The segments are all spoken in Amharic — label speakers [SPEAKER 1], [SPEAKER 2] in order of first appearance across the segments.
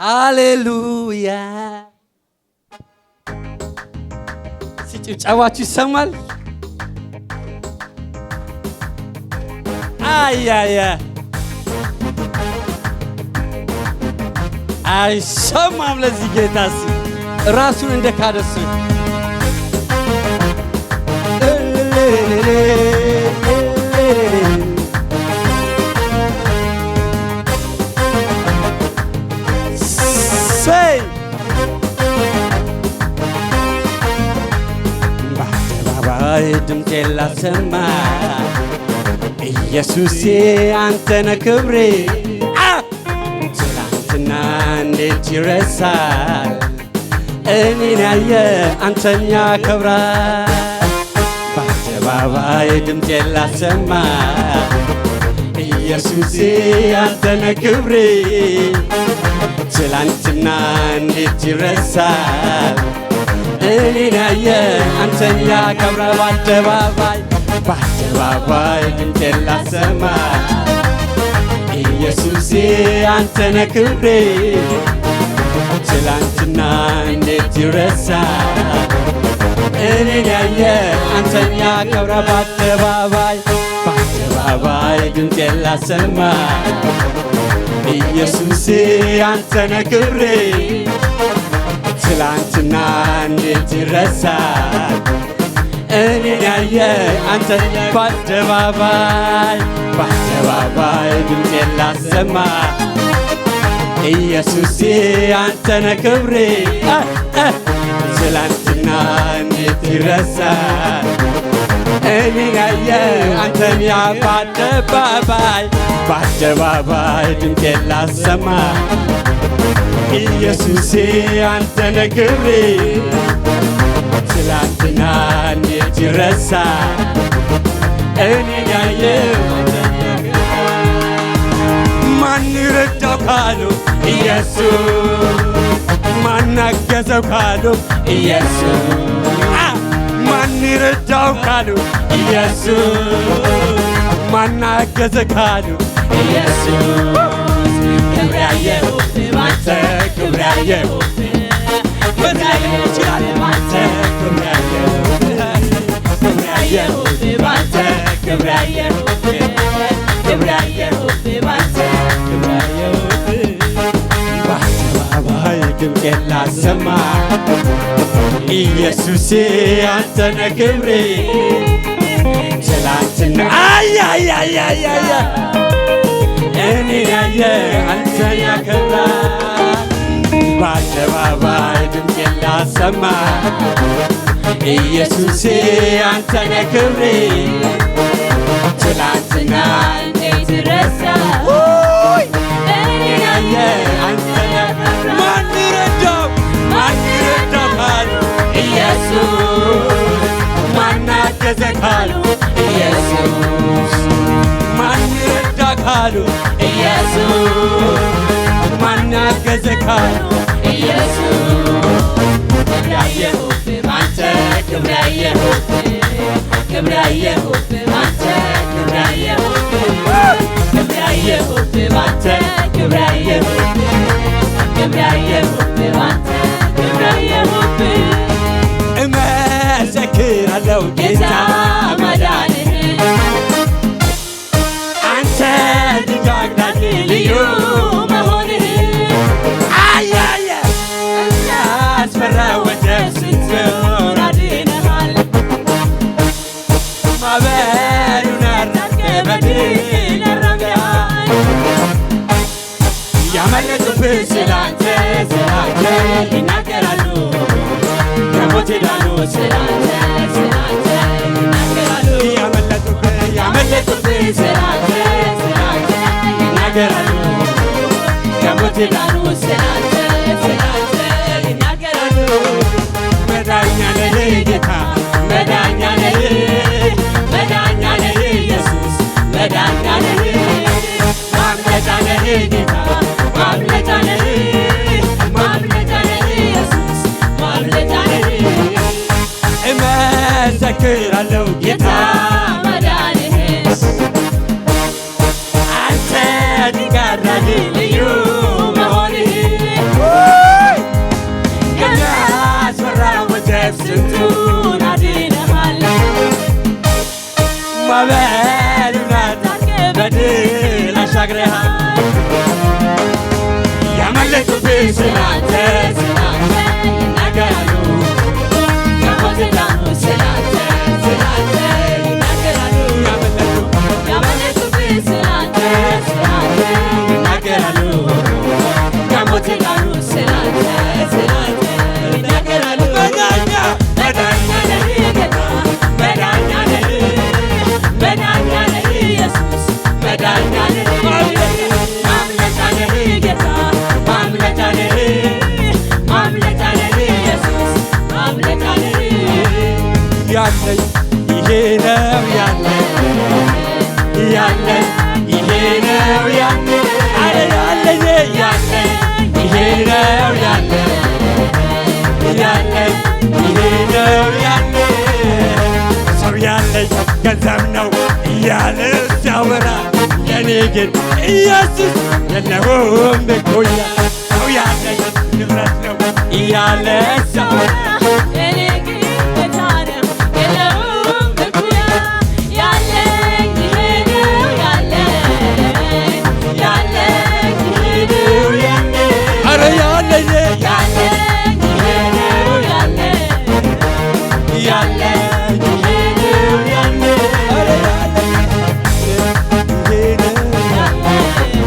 [SPEAKER 1] ሃሌሉያ ሲጭብጨባችሁ ይሰማል። አያያ አይሰማም። ለዚህ ጌታስ ራሱን እንደካደሱ ሰይ በአደባባይ ድምፄን ላሰማ ኢየሱሴ አንተነ ክብሬ ትላንትና እንዴት ይረሳል እኔን ያየ አንተን ያከብራል። በአደባባይ ድምፄን ላሰማ ኢየሱሴ አንተነ ክብሬ ትላንትና እንዴት ይረሳል እኔን ያየ አንተን ያከብራል። በአደባባይ ድምፄን ላሰማ ኢየሱሴ አንተነ ክብሬ ትላንትና እንዴት ይረሳል እኔን ያየ አንተን ያከብራል። በአደባባይ ድምፄን ላሰማ ኢየሱሴ አንተነ ክብሬ ትላንትና እንዴት ይረሳል እኔን ያየ አንተን በአደባባይ ድምፄን ላሰማ ኢየሱሴ አንተነ ክብሬ ትላንትና እንዴት ይረሳል እኔን ያየ አንተን በአደባባይ ድምፄን ላሰማ ኢየሱሴ አንተነ ክብሬ ትላንትና እንዴት ይረሳል እኔን ያየ ማን ረዳው ካሉ ኢየሱስ ማን አገዘው ካሉ ኢየሱስ ማን ረዳው ካሉ ኢየሱስ ማን አገዘ ካሉ ኢየሱስ ክብር ያየሁት ባንተ ክብር ያየሁት በዛሬ ይችላል ባንተ ክብር ያየሁት ባንተ ክብር ያየሁት ባንተ ክብር ያየሁት በአደባባይ ድምፄን ላሰማ ኢየሱሴ አንተነ ክብሬ ትላንትና አያያያያያ እኔን ያየ አንተን ያከብራል። በአደባባይ ድምፄን ላሰማ ኢየሱሴ አንተነ ክብሬ ትላንትና እንዴት ይረሳል እኔን ያየ አንተን ያከብራል። ማን ረዳው ካሉ ኢየሱስ ማን አገዘ ካሉ ኢየሱስ ማን ረዳ ካሉ ኢየሱስ ማን አገዘ ካሉ ኢየሱስ ክብር ያየሁት ባንተ ክብር ያየሁት ባንተ ክብር ያየሁት ባንተ ክብር ያየሁት ባንተ ክብር ያየሁት እመሰክራለሁ ጌታ ማዳንህን አንተ ልጅ አግዳጅ ልዩ መሆንህን አያየ አስፈራ ወጀብ ስትዞር አድነሃል ማዕበሉን አራግፈህ በድል አራምደሃል ያመለጡብህ ስላንተ ይናገራሉ ከሞት ዳኑ ስላንተ ይናገራሉ ያመለጡብህ ስላንተ ይናገራሉ ከሞት ዳኑ ስላንተ ይናገራሉ መዳኛ ነህ ጌታ መዳኛ ነህ ኢየሱስ መዳኛ ነህ ማምለጫ ነህ ጌታ ማምለጫ ነህ ኢየሱስ ማምለጫ ነህ እመሰክራለሁ ጌታ ማዳንህን አንተ ድንቅ አድራጊ ልዩ መሆንህን ስላንተ ስላንተ ይናገራሉ ከሞት ዳኑ ስላንተ ስላንተ ይናገራሉ ያመለኩብህ ስላንተ ስላንተ ይናገራሉ ከሞት ዳኑ ስላንተ ስላንተ ይናገራሉ መዳኛ መዳኛ ነህ ጌታ መዳኛ ነህ መዳኛ ነህ ኢየሱስ መዳኛ ነህ ማምለጫ ነህ ጌታ ማምለጫ ነህ ማምለጫ ነህ ኢየሱስ ማምለጫ ነህ ያለኝ ይሄ ነው ያለኝ ያለኝ ይሄ ነው ያለኝ አረ ያለኝ ያለኝ ይሄ ነው ያለኝ ያለኝ ይሄ ነው ያለኝ ሰው ያለኝ ገንዘብ ነው እያለ ሲያወራ ለኔ ግን ኢየሱስ የለውም እኩያ ሰው ያለኝ ንብረት ነው እያለ ሲያወራ ለኔ ግን ጌታ ነው የለውም እኩያ ያለኝ ይሄ ነው ያለኝ ያለኝ ይሄ ነው ያለኝ አረ ያለኝ ያለኝ ይሄ ነው ያለኝ ያለኝ ይሄ ነው ያለኝ አረ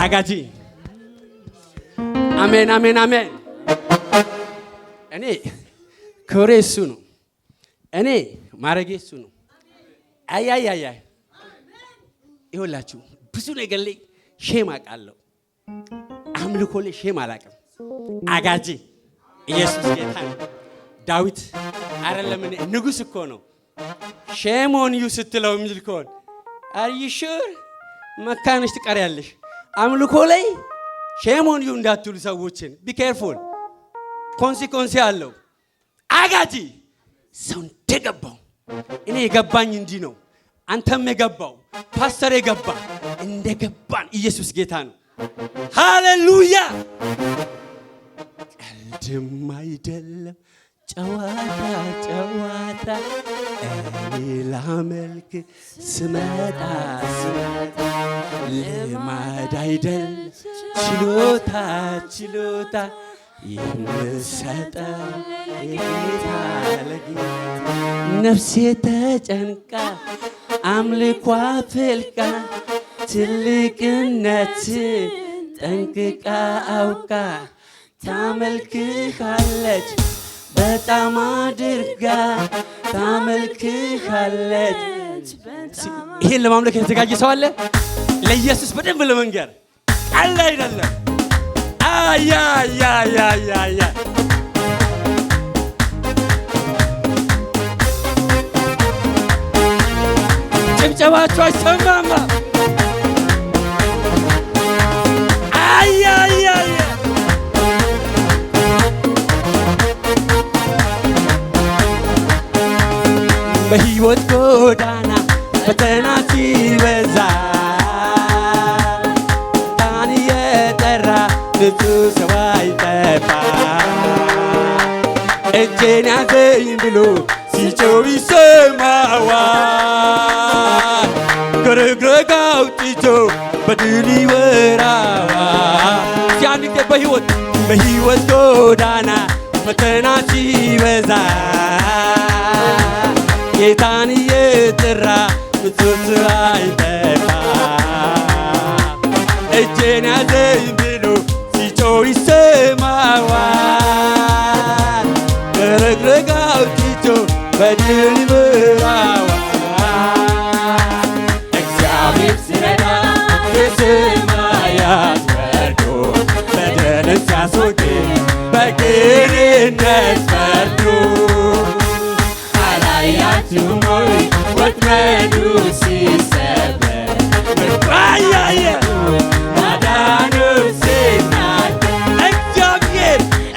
[SPEAKER 1] አጋጂ አሜን አሜን አሜን። እኔ ክብሬ እሱ ነው። እኔ ማረጌ እሱ ነው። አያያያ ይኸውላችሁ ብዙ ነገር ላይ ሼም አውቃለሁ። አምልኮ ላይ ሼም አላውቅም። አጋጂ ኢየሱስ ጌታ ነው። ዳዊት አይደለም እኔ ንጉሥ እኮ ነው። ሼም ኦን ዩ ስትለው የሚል ከሆነ አር ዩ ሹር መካነሽ ትቀሪያለሽ። አምልኮ ላይ ሼም ኦን ዩ እንዳትሉ ሰዎችን ቢ ኬርፉል ኮንሲኮንሲ አለው። አጋጂ ሰው እንደገባው እኔ የገባኝ እንዲህ ነው። አንተም የገባው ፓስተር የገባ እንደገባን ኢየሱስ ጌታ ነው። ሃሌሉያ። ቀልድም አይደለም ጨዋታ ጨዋታ እኔ ላመልክ ስመጣ ልማድ አይደል ችሎታ ችሎታ የምሰጠው የጌታ ለጌታ ነፍሴ ተጨንቃ አምልኳ ፍልቃ ትልቅነትን ጠንቅቃ አውቃ ታመልክሃለች በጣም አድርጋ ታመልክሃለች። ይሄን ለማምለክ የተዘጋጀ ሰው አለ? ለኢየሱስ በደንብ ለመንገር አለ አይደለም? አያ ጭብጨባችሁ አይሰማማ? አያ በሕይወት ጎዳና ፈተና ሲበዛ ጌታን እየጠራ ንጹሕ ሰው አይጠፋ። እጄን ያዘኝ ብሎ ሲጮህ ይሰማዋል። ከረግረግ አውጥቶ በድል ይወራዋል። ሲያን ጊዜ በሕይወት ጎዳና ፈተና ሲበዛ ጌታን እየጠራ ንጹሕ ሰው አይጠፋ። እጄን ያዘኝ ብሎ ሲጮህ ይሰማዋል። በድል ብራዋል እግዚአብሔር ሲረዳ ከሰማያት ወርዶ በደልን ሲያስወግድ በቅንነት ፈርዶ አላያችሁም ወይ ወጥመዱ ሲሰበር ምርባያየ ማዳኑ ሲናገር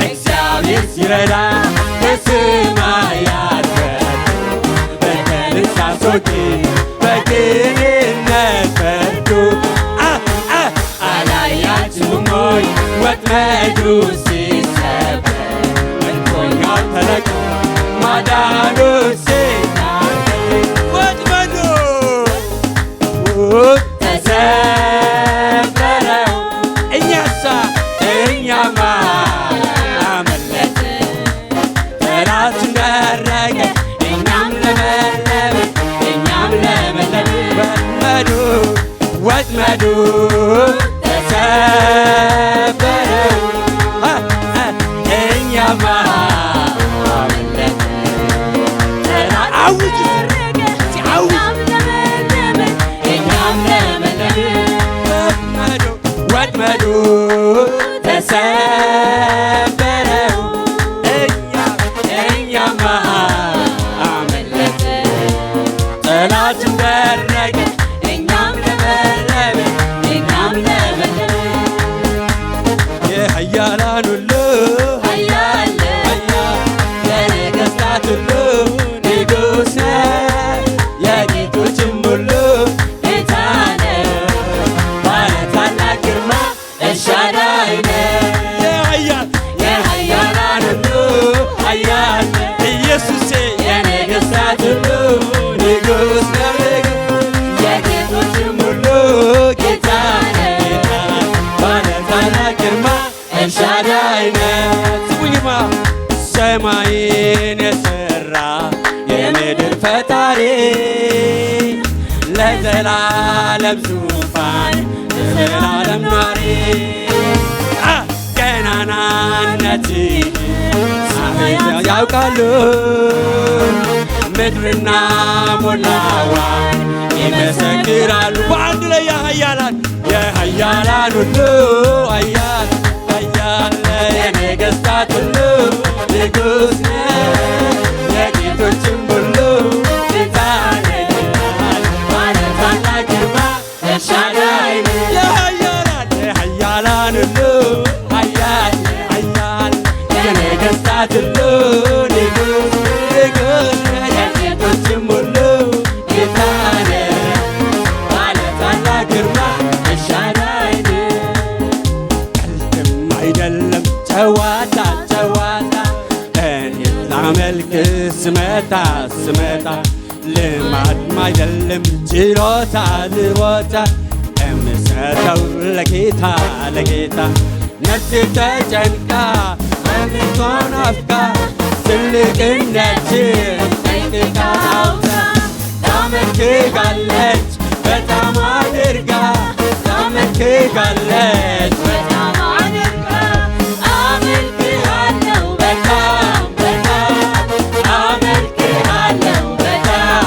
[SPEAKER 1] እግዚአብሔር ሲረዳ ከሰማያት ወርዶ በደልን ሲያስወግድ በቅንነት ፈርዶ አላያችሁም ወይ ወጥመዱ ሲሰበር ምርኮኛው ተለቆ ማዳኑ ሲናገር ወጥመዱ ተሰበረ እኛማ አመለጥን ጠላትን ደረቀ እኛም ለመለምን ወጥመዱ ተሰበረ እኛማ ወጥመዱ ተሰበረ እኛማ አመለጥን ጠላትን ደረቀ እኛም ለመለምን የኃያላን ሁሉ ኃያል የነገሥታት ሁሉ ንጉሥ ነህ የጌቶችም ሁሉ ጌታ ነህ ባለ ታላቅ ግርማ ኤልሻዳይ ነህ የኃያላን ሁሉ ኃያል ኢየሱሴ የነገሥታት ሁሉ ንጉሥ ነህ የጌቶችም ሁሉ ጌታ ነህ ባለ ታላቅ ግርማ ኤልሻዳይ ነህ ስሙኝማ ሰማይን የሠራ የምድር ፈጣሪ ለዘላለም ዙፋን ለዘላለም ኗሪ ገናናነትህን ያውቃሉ ምድርና ሞላዋን ይመሰክራሉ በአንድ ላይ የኃያላን ሁሉ ኃያል የነገሥታት ሁሉ ንጉሥ ነህ የጌቶችም ሁሉ ጌታ ነህ ባለ ታላቅ ግርማ ኤልሻዳይ ነህ የኃያላን ሁሉ ኃያል የነገሥታት ሁሉ ንጉሥ ነህ የጌቶችም ሁሉ ጌታ ነህ ባለ ታላቅ ግርማ ኤልሻዳይ ነህ ቀልድም አይደለም ጨዋታ እኔ ላመልክ ስመጣ ልማድ አይደለም ችሎታ እምሰጠው ለጌታ ነፍሴ ተጨንቃ አምልኮን ናፍቃ ትልቅነትህን ጠንቅቃ አውቃ ታመልክሃለች በጣም አድርጋ ታመልክሃለች በጣም አድርጋ አመልክሃለሁ በጣም አመልክሃለሁ በጣም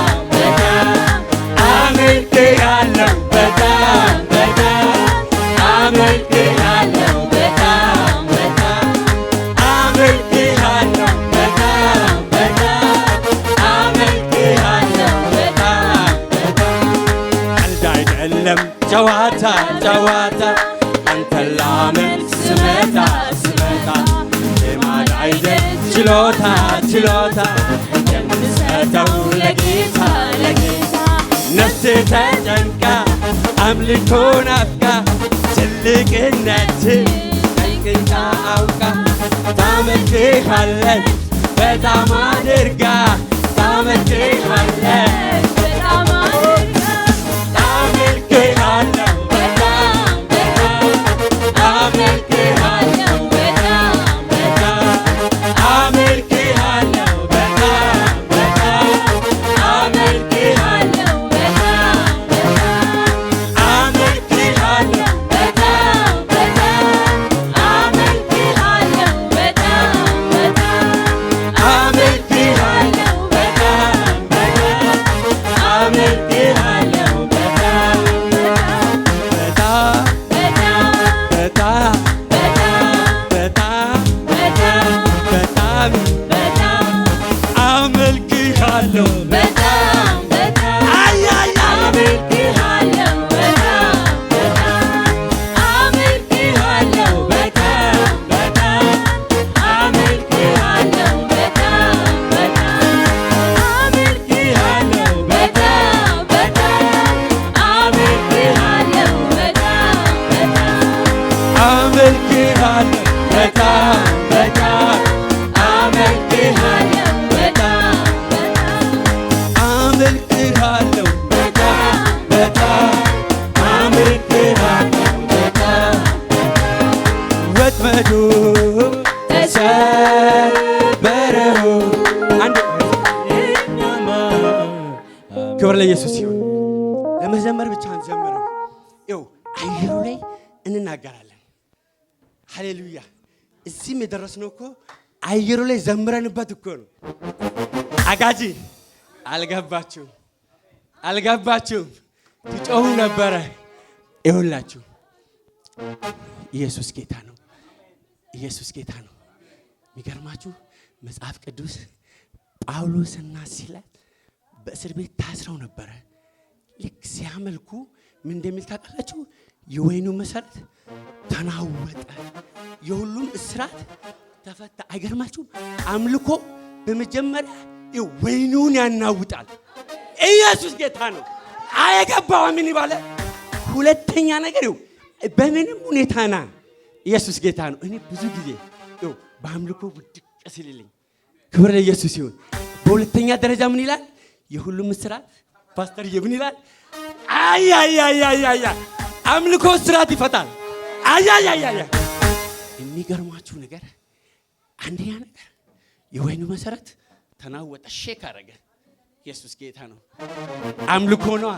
[SPEAKER 1] አመልክሃለሁ በጣም አመልክሃለሁ በጣም አመልክሃለሁ ቀልድ አይደለም ጨዋታ አንተን ላመልክ ስመጣ ልማድ አይደል ችሎታ የምሰጠው ለጌታ ነፍሴ ተጨንቃ አምልኮ ናፍቃ ትልቅነትህን ጠንቅቃ አውቃ ታመልክሃለች በጣም አድርጋ ታመልክሃለች በጣም አድርጋ አመልክሃለሁ በጣም አመልክሃለሁ በጣም አመልክሃለሁ በጣም አመልክሃለሁ በጣም ተሰበረው። አንድ ክብር ለኢየሱስ ይሁን። ለመዘመር ብቻ አንዘምርም። ይኸው አየሩ ላይ እንናገራለን። ሃሌሉያ። እዚህም የደረስነው እኮ አየሩ ላይ ዘምረንበት እኮ ነው። አጋጂ አልገባችሁም ትጮሁ ነበረ። ይኸውላችሁ ኢየሱስ ጌታ ነው። የሚገርማችሁ መጽሐፍ ቅዱስ ጳውሎስና ሲላስ በእስር ቤት ታስረው ነበረ። ልክ ሲያመልኩ ምን እንደሚል ታውቃላችሁ? የወይኑ መሰረት ተናወጠ፣ የሁሉም እስራት ተፈታ። አይገርማችሁም? አምልኮ በመጀመሪያ ወይኑን ያናውጣል። ኢየሱስ ጌታ ነው። አየገባው ምን ይባለ። ሁለተኛ ነገር በምንም ሁኔታ ና ኢየሱስ ጌታ ነው። እኔ ብዙ ጊዜ በአምልኮ ውድቅ ሲልልኝ ክብር ለኢየሱስ ይሁን። በሁለተኛ ደረጃ ምን ይላል? የሁሉም እስራት ፓስተር ምን ይላል? አያ አምልኮ እስራት ይፈታል። አያ የሚገርማችሁ ነገር አንደኛ ነገር የወይኑ መሰረት ተናወጠ፣ ሼክ አረገ። ኢየሱስ ጌታ ነው። አምልኮ ነው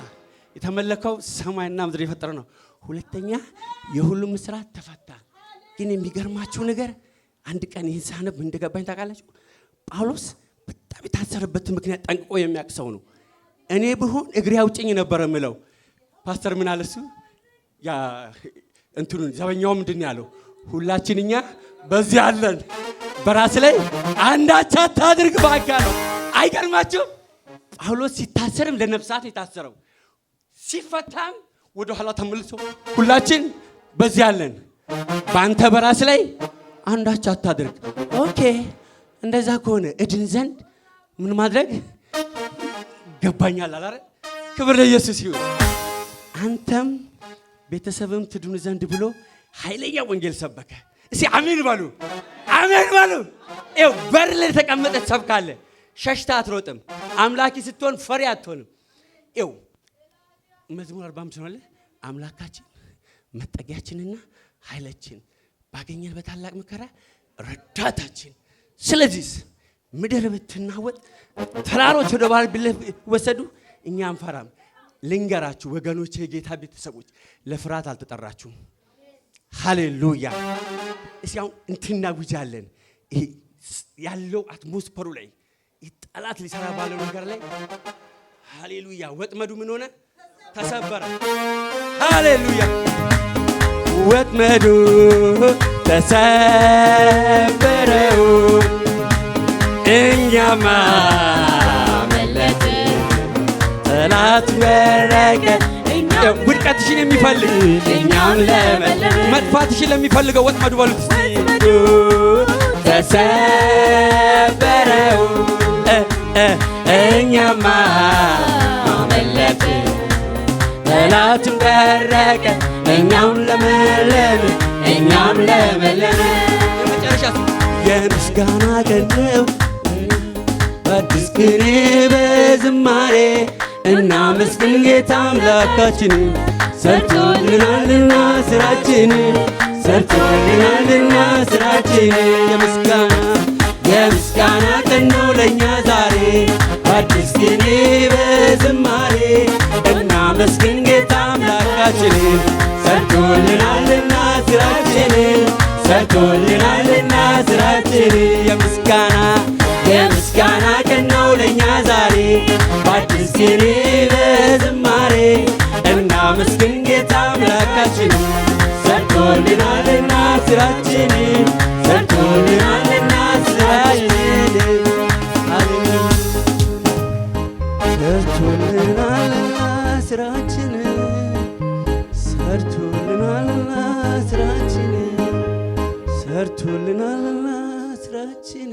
[SPEAKER 1] የተመለከው፣ ሰማይና ምድር የፈጠረ ነው። ሁለተኛ የሁሉም እስራት ተፈታ። ግን የሚገርማችሁ ነገር አንድ ቀን ይህን ሳነብ እንደገባኝ ታውቃላችሁ? ጳውሎስ በጣም የታሰረበት ምክንያት ጠንቅቆ የሚያውቅ ሰው ነው። እኔ ብሆን እግሬ አውጭኝ ነበር የምለው። ፓስተር ምን አለ እሱ ያ እንትኑን ዘበኛው ምንድን ያለው? ሁላችን እኛ በዚህ አለን፣ በራስ ላይ አንዳች አታድርግ ባካ ነው። አይገርማችሁም? ጳውሎስ ሲታሰርም ለነፍሳት የታሰረው ሲፈታም ወደ ኋላ ተመልሶ ሁላችን በዚህ አለን፣ በአንተ በራስ ላይ አንዳች አታድርግ። ኦኬ እንደዛ ከሆነ እድን ዘንድ ምን ማድረግ ገባኛል አላረ። ክብር ለኢየሱስ ይሁን። አንተም ቤተሰብም ትድኑ ዘንድ ብሎ ኃይለኛ ወንጌል ሰበከ። እስቲ አሜን በሉ፣ አሜን በሉ። ይኸው በር ላይ ተቀመጠ ሰብካለ። ሸሽታ አትሮጥም። አምላኪ ስትሆን ፈሪ አትሆንም። ይኸው መዝሙር 45 ነው። አምላካችን መጠጊያችንና ኃይላችን ባገኘን በታላቅ መከራ ረዳታችን። ስለዚህ ምድር ብትናወጥ ተራሮች ወደ ባህር ቢወሰዱ እኛ አንፈራም። ልንገራችሁ ወገኖቼ፣ የጌታ ቤተሰቦች ለፍርሃት አልተጠራችሁም። ሃሌሉያ። እስያው እንትናውጃለን ያለው አትሞስፈሩ ላይ ጠላት ሊሰራ ባለው ነገር ላይ ሃሌሉያ። ወጥመዱ ምን ሆነ? ተሰበረ። ሃሌሉያ። ወጥመዱ ተሰበረው፣ እኛማ አመለጥን። ጠላት ወረቀ። ውድቀትሽን የሚፈልግ እኛም መጥፋትሽን ለሚፈልገው ወጥመዱ በሉት ተሰበረው፣ እኛማ አመለጥን። ጠላት ወረቀ፣ እኛም ለመለምን። የመጨረሻ የምስጋና ቀን ነው። አዲስ ቅኔ በዝማሬ እናመስግን ጌታ አምላካችን። ሰርቶልናልና ስራችን የምስጋና ቀን ነው ለእኛ ዛሬ። አዲስ ቅኔ በዝማሬ እናመስግን ጌታ አምላካችን። ሰርቶልናልና ስራችን የምስጋና ቀን ነው ለእኛ ዛሬ። በአዲስ ቅኔ በዝማሬ እናመስግን ጌታ አምላካችን። ሰርቶልናልና ስራችን ሰርቶልናልና ስራችን ሰርቶልናልና ስራችን